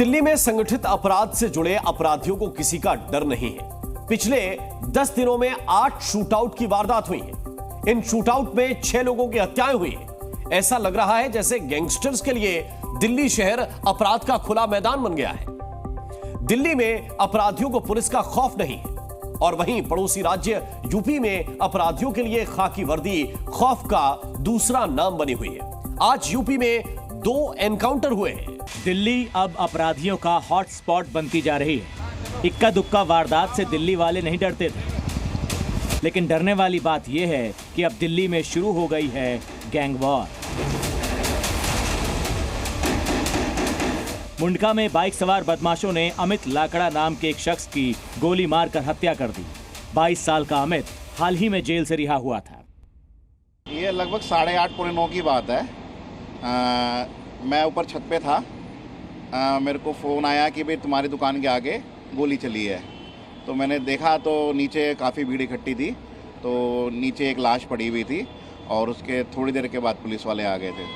दिल्ली में संगठित अपराध से जुड़े अपराधियों को किसी का डर नहीं है। पिछले 10 दिनों में 8 शूटआउट की वारदात हुई है। इन शूटआउट में 6 लोगों की हत्याएं हुई हैं। ऐसा लग रहा है जैसे गैंगस्टर्स के लिए दिल्ली शहर अपराध का खुला मैदान बन गया है। दिल्ली में अपराधियों को पुलिस का खौफ नहीं है और वहीं पड़ोसी राज्य यूपी में अपराधियों के लिए खाकी वर्दी खौफ का दूसरा नाम बनी हुई है। आज यूपी में 2 एनकाउंटर हुए हैं। दिल्ली अब अपराधियों का हॉटस्पॉट बनती जा रही है। इक्का दुक्का वारदात से दिल्ली वाले नहीं डरते थे, लेकिन डरने वाली बात यह है कि अब दिल्ली में शुरू हो गई है गैंग वॉर। मुंडका में बाइक सवार बदमाशों ने अमित लाकड़ा नाम के एक शख्स की गोली मारकर हत्या कर दी। 22 साल का अमित हाल ही में जेल से रिहा हुआ था। ये लगभग 8:30 पौने 9 की बात है। मैं ऊपर छत पे था। मेरे को फ़ोन आया कि भाई तुम्हारी दुकान के आगे गोली चली है। तो मैंने देखा तो नीचे काफ़ी भीड़ इकट्ठी थी, तो नीचे एक लाश पड़ी हुई थी और उसके थोड़ी देर के बाद पुलिस वाले आ गए थे।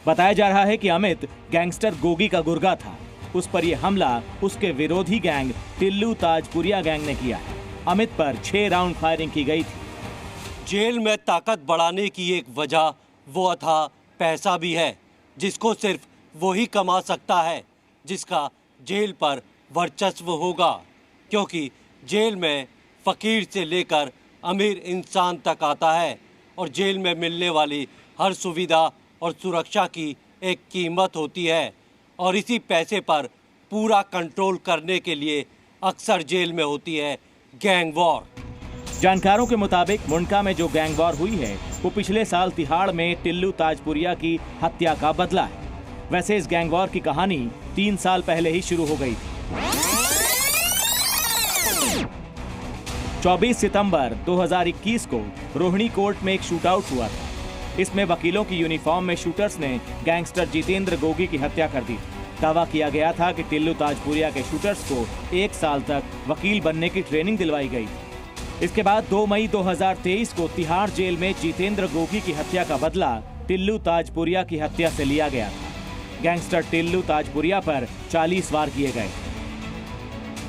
बताया जा रहा है कि अमित गैंगस्टर गोगी का गुर्गा था। उस पर यह हमला उसके विरोधी गैंग टिल्लू ताजपुरिया गैंग ने किया। अमित पर 6 राउंड फायरिंग की गई थी। जेल में ताकत बढ़ाने की एक वजह वो अथाह पैसा भी है, जिसको सिर्फ वही कमा सकता है जिसका जेल पर वर्चस्व होगा, क्योंकि जेल में फकीर से लेकर अमीर इंसान तक आता है और जेल में मिलने वाली हर सुविधा और सुरक्षा की एक कीमत होती है और इसी पैसे पर पूरा कंट्रोल करने के लिए अक्सर जेल में होती है गैंग वॉर। जानकारों के मुताबिक मुंडका में जो गैंग वॉर हुई है वो पिछले साल तिहाड़ में टिल्लू ताजपुरिया की हत्या का बदला है। वैसे इस गैंग वॉर की कहानी 3 साल पहले ही शुरू हो गई थी। 24 सितंबर 2021 को रोहिणी कोर्ट में एक शूटआउट हुआ था। इसमें वकीलों की यूनिफॉर्म में शूटर्स ने गैंगस्टर जितेंद्र गोगी की हत्या कर दी। दावा किया गया था कि टिल्लू ताजपुरिया के शूटर्स को 1 साल तक वकील बनने की ट्रेनिंग दिलवाई गई थी। इसके बाद 2 मई 2023 को तिहाड़ जेल में जितेंद्र गोगी की हत्या का बदला टिल्लू ताजपुरिया की हत्या से लिया गया था। गैंगस्टर टिल्लू ताजपुरिया पर 40 वार किए गए।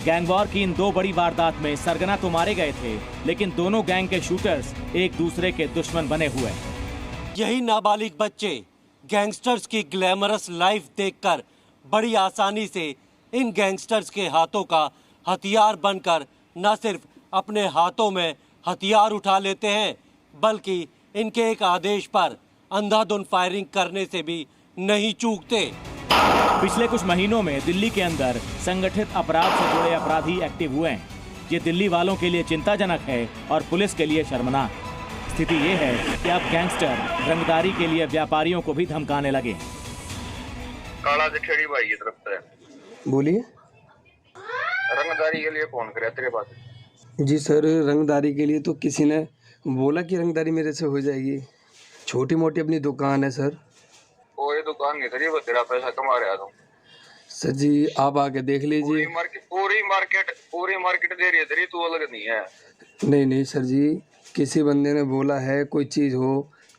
गैंग वॉर की इन 2 बड़ी वारदात में सरगना तो मारे गए थे, लेकिन दोनों गैंग के शूटर्स एक दूसरे के दुश्मन बने हुए। यही नाबालिग बच्चे गैंगस्टर्स की ग्लैमरस लाइफ देखकर बड़ी आसानी से इन गैंगस्टर्स के हाथों का हथियार बनकर न सिर्फ अपने हाथों में हथियार उठा लेते हैं, बल्कि इनके एक आदेश पर अंधाधुंध फायरिंग करने से भी नहीं चूकते। पिछले कुछ महीनों में दिल्ली के अंदर संगठित अपराध से जुड़े अपराधी एक्टिव हुए हैं। ये दिल्ली वालों के लिए चिंताजनक है और पुलिस के लिए शर्मनाक। स्थिति ये है कि अब गैंगस्टर रंगदारी के लिए व्यापारियों को भी धमकाने लगे। काला जखेड़ी भाई की तरफ से बोलिए। रंगदारी के लिए फोन करे तेरे पास? जी सर, रंगदारी के लिए तो किसी ने बोला कि रंगदारी मेरे से हो जाएगी। छोटी मोटी अपनी दुकान है सर। वो ये दुकान नहीं करी, वो तेरा पैसा कमा रहा तुम। सर जी आप आके देख लीजिए। पूरी मार्केट दे रही है तेरी, तू अलग नहीं है। नहीं सर जी, किसी बंदे ने बोला है कोई चीज़ हो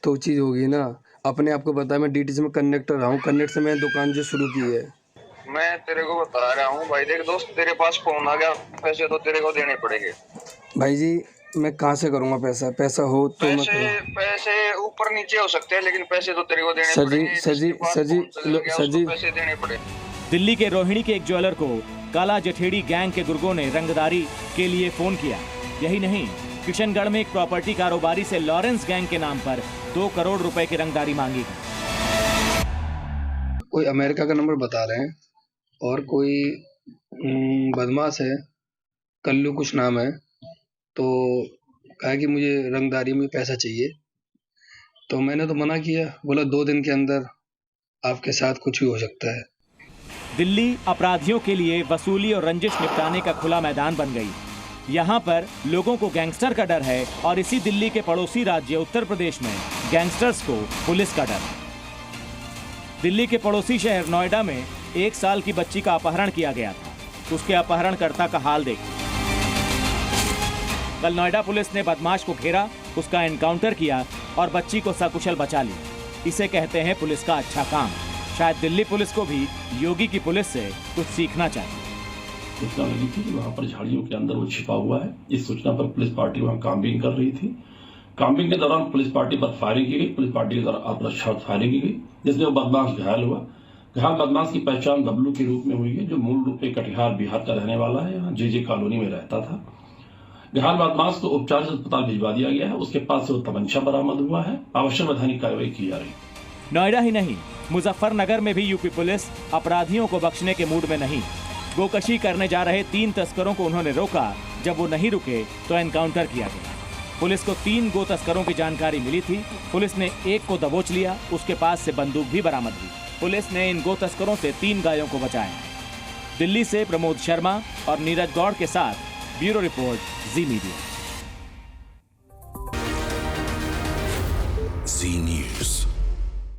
तो चीज़ होगी ना। अपने आपको पता है मैं डीटीसी में कंडक्टर रहा हूँ। कनेक्ट से मैंने दुकान जो शुरू की है। मैं तेरे को बता रहा हूँ भाई, देख दोस्त तेरे पास फोन आ गया, पैसे तो तेरे को देने पड़ेंगे। भाई जी मैं कहाँ से करूँगा पैसा हो तो पैसे ऊपर नीचे हो सकते हैं, लेकिन पैसे तो तेरे को देने पड़ेंगे। सर जी पैसे देने पड़े। दिल्ली के रोहिणी के एक ज्वेलर को काला जठेड़ी गैंग के गुर्गों ने रंगदारी के लिए फोन किया। यही नहीं, किशनगढ़ में एक प्रॉपर्टी कारोबारी से लॉरेंस गैंग के नाम पर 2 करोड़ रुपए की रंगदारी मांगी गई। कोई अमेरिका का नंबर बता रहे हैं और कोई बदमाश है, कल्लू कुछ नाम है, तो कहा कि मुझे रंगदारी में पैसा चाहिए। तो मैंने तो मना किया, बोला 2 दिन के अंदर आपके साथ कुछ भी हो सकता है। दिल्ली अपराधियों के लिए वसूली और रंजिश निपटाने का खुला मैदान बन गई। यहाँ पर लोगों को गैंगस्टर का डर है और इसी दिल्ली के पड़ोसी राज्य उत्तर प्रदेश में गैंगस्टर्स को पुलिस का डर। दिल्ली के पड़ोसी शहर नोएडा में 1 साल की बच्ची का अपहरण किया गया था। उसके अपहरणकर्ता का हाल देखिए। कल नोएडा पुलिस ने बदमाश को घेरा, उसका एनकाउंटर किया और बच्ची को सकुशल बचा ली। इसे कहते हैं पुलिस का अच्छा काम। शायद दिल्ली पुलिस को भी योगी की पुलिस से कुछ सीखना चाहिए। सूचना लगी थी कि वहां पर झाड़ियों के अंदर वो छिपा हुआ है। इस सूचना पर पुलिस पार्टी वहां काम्बिंग कर रही थी। काम्बिंग के दौरान पुलिस पार्टी पर फायरिंग की गई। पुलिस पार्टी के द्वारा आत्मरक्षा फायरिंग की गई, जिसमें वो बदमाश घायल हुआ। घायल बदमाश की पहचान बबलू के रूप में हुई है, जो मूल रूप से कटिहार बिहार का रहने वाला है। यहाँ जे कॉलोनी में रहता था। घायल बदमाश को उपचार से अस्पताल भिजवा दिया गया है। उसके पास से वो तमंचा बरामद हुआ है। आवश्यक वैधानिक कार्रवाई की जा रही है। नोएडा ही नहीं, मुजफ्फरनगर में भी यूपी पुलिस अपराधियों को बख्शने के मूड में नहीं। गोकशी करने जा रहे 3 तस्करों को उन्होंने रोका। जब वो नहीं रुके तो एनकाउंटर किया गया। पुलिस को 3 गो तस्करों की जानकारी मिली थी। पुलिस ने एक को दबोच लिया, उसके पास से बंदूक भी बरामद हुई। पुलिस ने इन गो तस्करों से 3 गायों को बचाया। दिल्ली से प्रमोद शर्मा और नीरज गौड़ के साथ ब्यूरो रिपोर्ट, जी मीडिया।